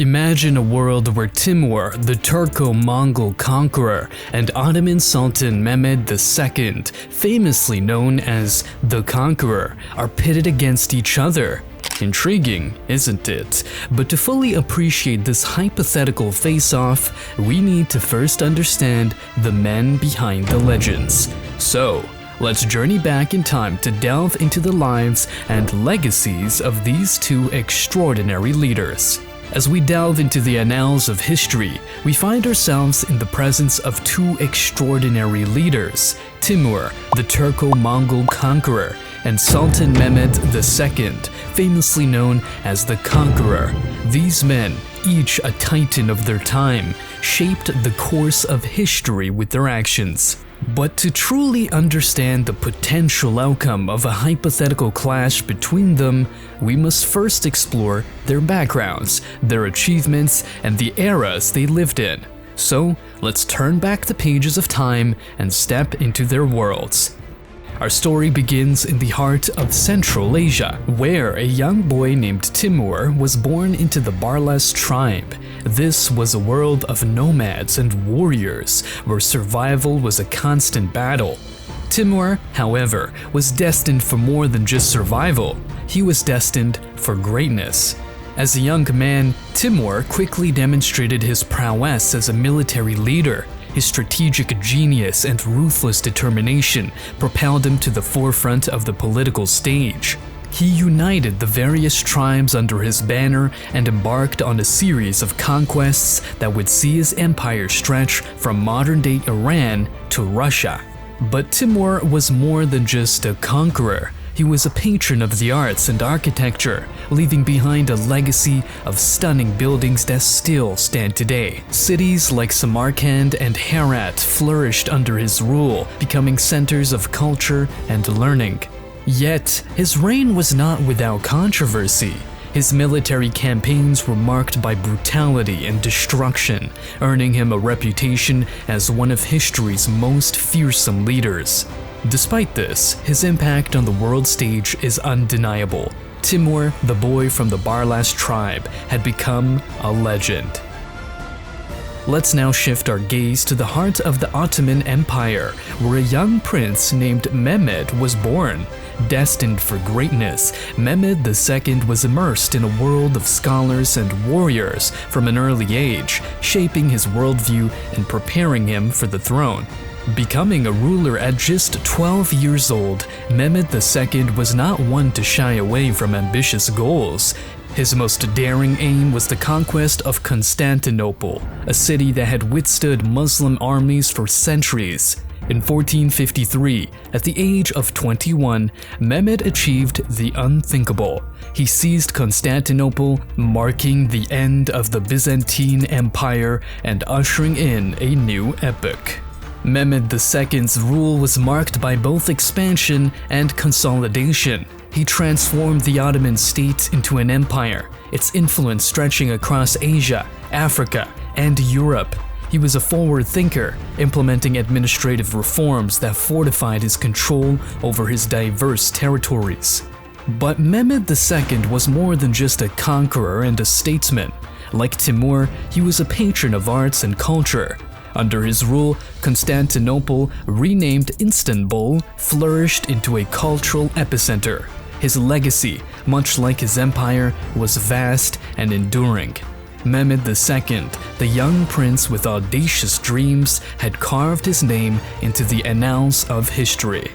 Imagine a world where Timur, the Turco-Mongol conqueror, and Ottoman Sultan Mehmed II, famously known as the Conqueror, are pitted against each other. Intriguing, isn't it? But to fully appreciate this hypothetical face-off, we need to first understand the men behind the legends. So, let's journey back in time to delve into the lives and legacies of these two extraordinary leaders. As we delve into the annals of history, we find ourselves in the presence of two extraordinary leaders, Timur, the Turco-Mongol conqueror, and Sultan Mehmed II, famously known as the Conqueror. These men, each a titan of their time, shaped the course of history with their actions. But to truly understand the potential outcome of a hypothetical clash between them, we must first explore their backgrounds, their achievements, and the eras they lived in. So, let's turn back the pages of time and step into their worlds. Our story begins in the heart of Central Asia, where a young boy named Timur was born into the Barlas tribe. This was a world of nomads and warriors, where survival was a constant battle. Timur, however, was destined for more than just survival. He was destined for greatness. As a young man, Timur quickly demonstrated his prowess as a military leader. His strategic genius and ruthless determination propelled him to the forefront of the political stage. He united the various tribes under his banner and embarked on a series of conquests that would see his empire stretch from modern-day Iran to Russia. But Timur was more than just a conqueror. He was a patron of the arts and architecture, leaving behind a legacy of stunning buildings that still stand today. Cities like Samarkand and Herat flourished under his rule, becoming centers of culture and learning. Yet, his reign was not without controversy. His military campaigns were marked by brutality and destruction, earning him a reputation as one of history's most fearsome leaders. Despite this, his impact on the world stage is undeniable. Timur, the boy from the Barlas tribe, had become a legend. Let's now shift our gaze to the heart of the Ottoman Empire, where a young prince named Mehmed was born. Destined for greatness, Mehmed II was immersed in a world of scholars and warriors from an early age, shaping his worldview and preparing him for the throne. Becoming a ruler at just 12 years old, Mehmed II was not one to shy away from ambitious goals. His most daring aim was the conquest of Constantinople, a city that had withstood Muslim armies for centuries. In 1453, at the age of 21, Mehmed achieved the unthinkable. He seized Constantinople, marking the end of the Byzantine Empire and ushering in a new epoch. Mehmed II's rule was marked by both expansion and consolidation. He transformed the Ottoman state into an empire, its influence stretching across Asia, Africa, and Europe. He was a forward thinker, implementing administrative reforms that fortified his control over his diverse territories. But Mehmed II was more than just a conqueror and a statesman. Like Timur, he was a patron of arts and culture. Under his rule, Constantinople, renamed Istanbul, flourished into a cultural epicenter. His legacy, much like his empire, was vast and enduring. Mehmed II, the young prince with audacious dreams, had carved his name into the annals of history.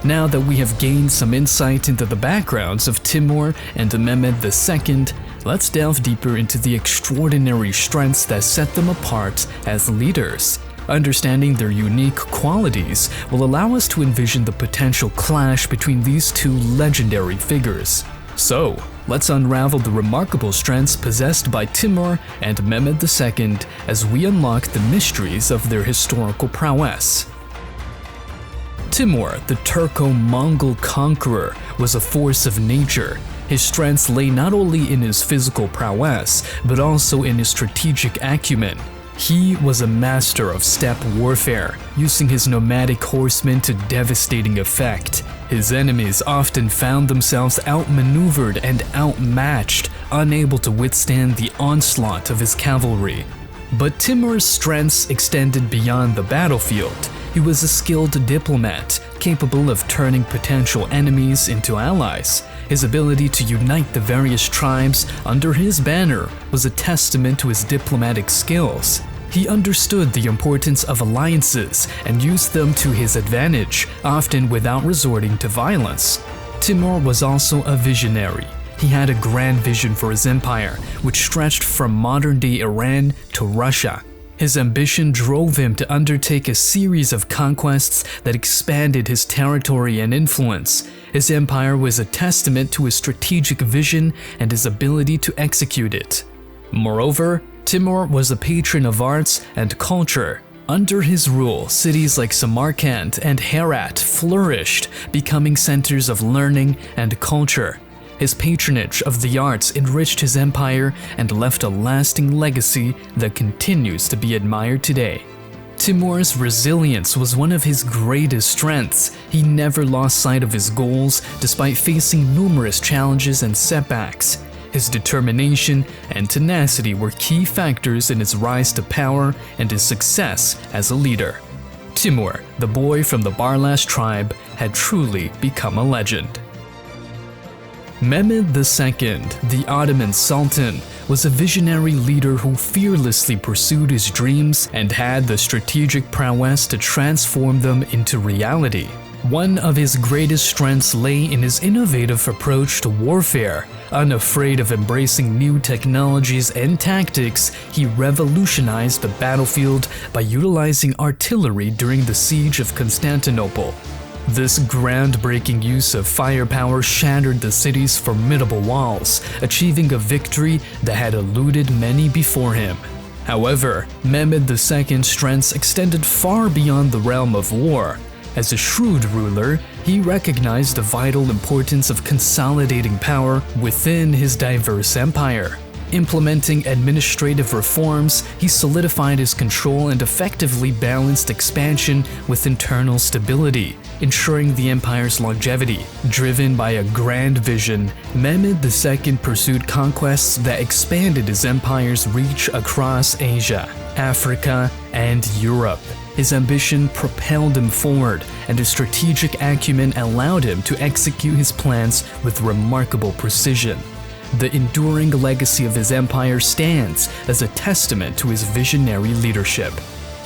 Now that we have gained some insight into the backgrounds of Timur and Mehmed II, let's delve deeper into the extraordinary strengths that set them apart as leaders. Understanding their unique qualities will allow us to envision the potential clash between these two legendary figures. So, let's unravel the remarkable strengths possessed by Timur and Mehmed II as we unlock the mysteries of their historical prowess. Timur, the Turco-Mongol conqueror, was a force of nature. His strengths lay not only in his physical prowess, but also in his strategic acumen. He was a master of steppe warfare, using his nomadic horsemen to devastating effect. His enemies often found themselves outmaneuvered and outmatched, unable to withstand the onslaught of his cavalry. But Timur's strengths extended beyond the battlefield. He was a skilled diplomat, capable of turning potential enemies into allies. His ability to unite the various tribes under his banner was a testament to his diplomatic skills. He understood the importance of alliances and used them to his advantage, often without resorting to violence. Timur was also a visionary. He had a grand vision for his empire, which stretched from modern-day Iran to Russia. His ambition drove him to undertake a series of conquests that expanded his territory and influence. His empire was a testament to his strategic vision and his ability to execute it. Moreover, Timur was a patron of arts and culture. Under his rule, cities like Samarkand and Herat flourished, becoming centers of learning and culture. His patronage of the arts enriched his empire and left a lasting legacy that continues to be admired today. Timur's resilience was one of his greatest strengths. He never lost sight of his goals despite facing numerous challenges and setbacks. His determination and tenacity were key factors in his rise to power and his success as a leader. Timur, the boy from the Barlas tribe, had truly become a legend. Mehmed II, the Ottoman Sultan, was a visionary leader who fearlessly pursued his dreams and had the strategic prowess to transform them into reality. One of his greatest strengths lay in his innovative approach to warfare. Unafraid of embracing new technologies and tactics, he revolutionized the battlefield by utilizing artillery during the siege of Constantinople. This groundbreaking use of firepower shattered the city's formidable walls, achieving a victory that had eluded many before him. However, Mehmed II's strengths extended far beyond the realm of war. As a shrewd ruler, he recognized the vital importance of consolidating power within his diverse empire. Implementing administrative reforms, he solidified his control and effectively balanced expansion with internal stability, ensuring the empire's longevity. Driven by a grand vision, Mehmed II pursued conquests that expanded his empire's reach across Asia, Africa, and Europe. His ambition propelled him forward, and his strategic acumen allowed him to execute his plans with remarkable precision. The enduring legacy of his empire stands as a testament to his visionary leadership.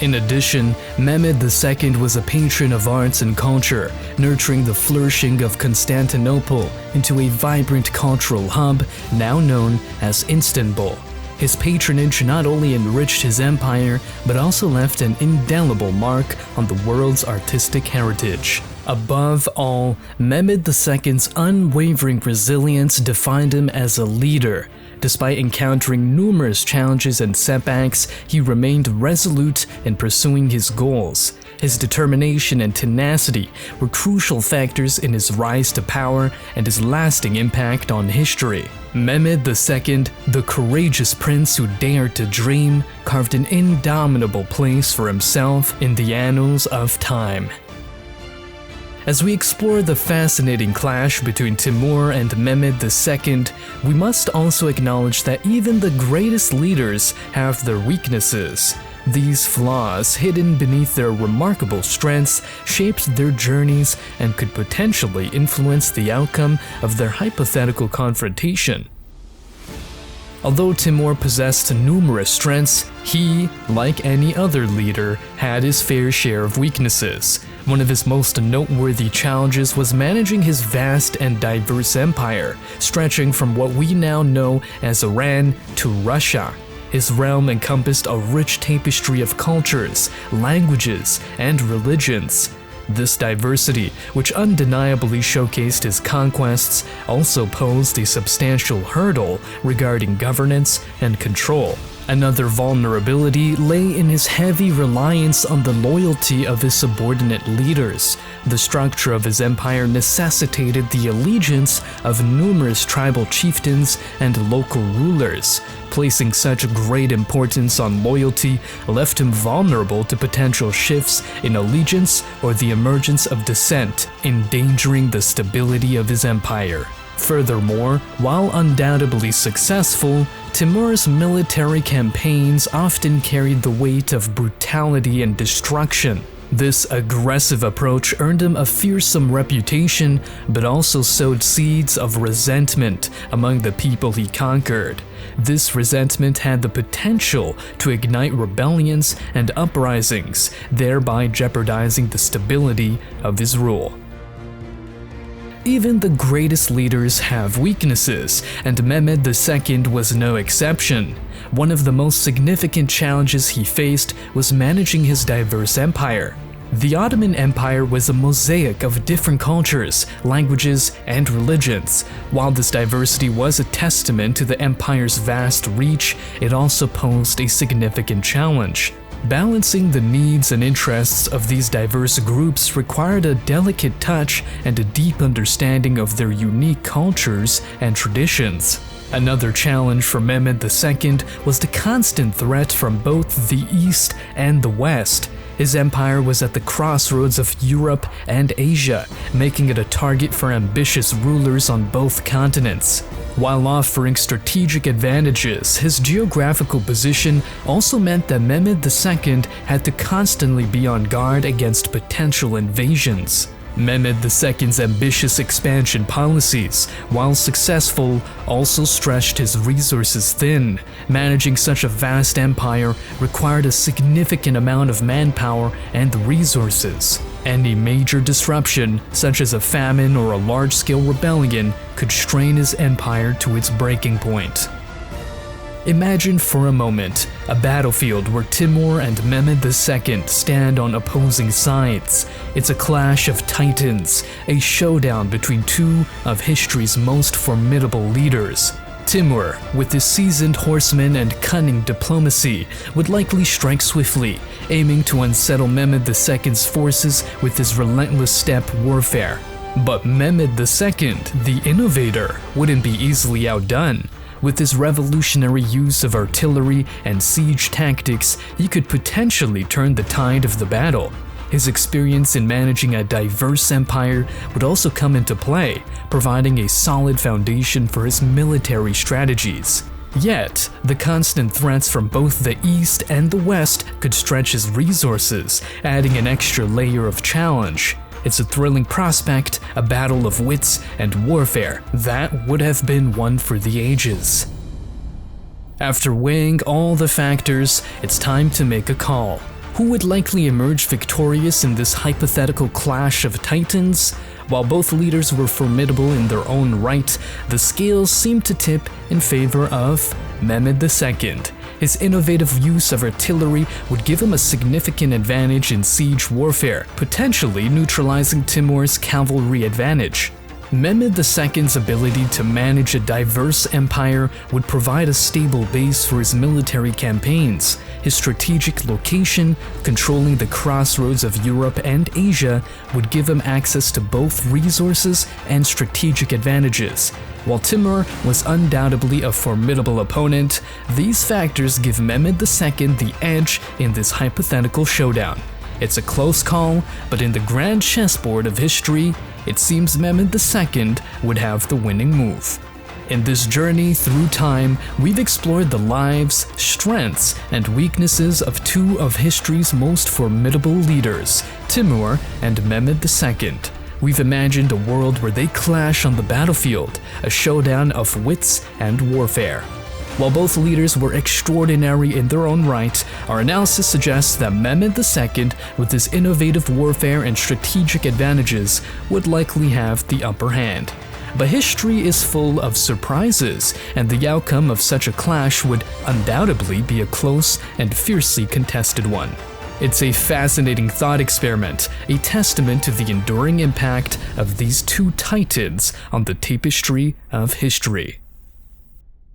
In addition, Mehmed II was a patron of arts and culture, nurturing the flourishing of Constantinople into a vibrant cultural hub now known as Istanbul. His patronage not only enriched his empire, but also left an indelible mark on the world's artistic heritage. Above all, Mehmed II's unwavering resilience defined him as a leader. Despite encountering numerous challenges and setbacks, he remained resolute in pursuing his goals. His determination and tenacity were crucial factors in his rise to power and his lasting impact on history. Mehmed II, the courageous prince who dared to dream, carved an indomitable place for himself in the annals of time. As we explore the fascinating clash between Timur and Mehmed II, we must also acknowledge that even the greatest leaders have their weaknesses. These flaws, hidden beneath their remarkable strengths, shaped their journeys and could potentially influence the outcome of their hypothetical confrontation. Although Timur possessed numerous strengths, he, like any other leader, had his fair share of weaknesses. One of his most noteworthy challenges was managing his vast and diverse empire, stretching from what we now know as Iran to Russia. His realm encompassed a rich tapestry of cultures, languages, and religions. This diversity, which undeniably showcased his conquests, also posed a substantial hurdle regarding governance and control. Another vulnerability lay in his heavy reliance on the loyalty of his subordinate leaders. The structure of his empire necessitated the allegiance of numerous tribal chieftains and local rulers. Placing such great importance on loyalty left him vulnerable to potential shifts in allegiance or the emergence of dissent, endangering the stability of his empire. Furthermore, while undoubtedly successful, Timur's military campaigns often carried the weight of brutality and destruction. This aggressive approach earned him a fearsome reputation, but also sowed seeds of resentment among the people he conquered. This resentment had the potential to ignite rebellions and uprisings, thereby jeopardizing the stability of his rule. Even the greatest leaders have weaknesses, and Mehmed II was no exception. One of the most significant challenges he faced was managing his diverse empire. The Ottoman Empire was a mosaic of different cultures, languages, and religions. While this diversity was a testament to the empire's vast reach, it also posed a significant challenge. Balancing the needs and interests of these diverse groups required a delicate touch and a deep understanding of their unique cultures and traditions. Another challenge for Mehmed II was the constant threat from both the East and the West. His empire was at the crossroads of Europe and Asia, making it a target for ambitious rulers on both continents. While offering strategic advantages, his geographical position also meant that Mehmed II had to constantly be on guard against potential invasions. Mehmed II's ambitious expansion policies, while successful, also stretched his resources thin. Managing such a vast empire required a significant amount of manpower and resources. Any major disruption, such as a famine or a large-scale rebellion, could strain his empire to its breaking point. Imagine for a moment a battlefield where Timur and Mehmed II stand on opposing sides. It's a clash of titans, a showdown between two of history's most formidable leaders. Timur, with his seasoned horsemen and cunning diplomacy, would likely strike swiftly, aiming to unsettle Mehmed II's forces with his relentless steppe warfare. But Mehmed II, the innovator, wouldn't be easily outdone. With his revolutionary use of artillery and siege tactics, he could potentially turn the tide of the battle. His experience in managing a diverse empire would also come into play, providing a solid foundation for his military strategies. Yet, the constant threats from both the East and the West could stretch his resources, adding an extra layer of challenge. It's a thrilling prospect, a battle of wits and warfare that would have been one for the ages. After weighing all the factors, it's time to make a call. Who would likely emerge victorious in this hypothetical clash of titans? While both leaders were formidable in their own right, the scales seemed to tip in favor of Mehmed II. His innovative use of artillery would give him a significant advantage in siege warfare, potentially neutralizing Timur's cavalry advantage. Mehmed II's ability to manage a diverse empire would provide a stable base for his military campaigns. His strategic location, controlling the crossroads of Europe and Asia, would give him access to both resources and strategic advantages. While Timur was undoubtedly a formidable opponent, these factors give Mehmed II the edge in this hypothetical showdown. It's a close call, but in the grand chessboard of history, it seems Mehmed II would have the winning move. In this journey through time, we've explored the lives, strengths, and weaknesses of two of history's most formidable leaders, Timur and Mehmed II. We've imagined a world where they clash on the battlefield, a showdown of wits and warfare. While both leaders were extraordinary in their own right, our analysis suggests that Mehmed II, with his innovative warfare and strategic advantages, would likely have the upper hand. But history is full of surprises, and the outcome of such a clash would undoubtedly be a close and fiercely contested one. It's a fascinating thought experiment, a testament to the enduring impact of these two titans on the tapestry of history.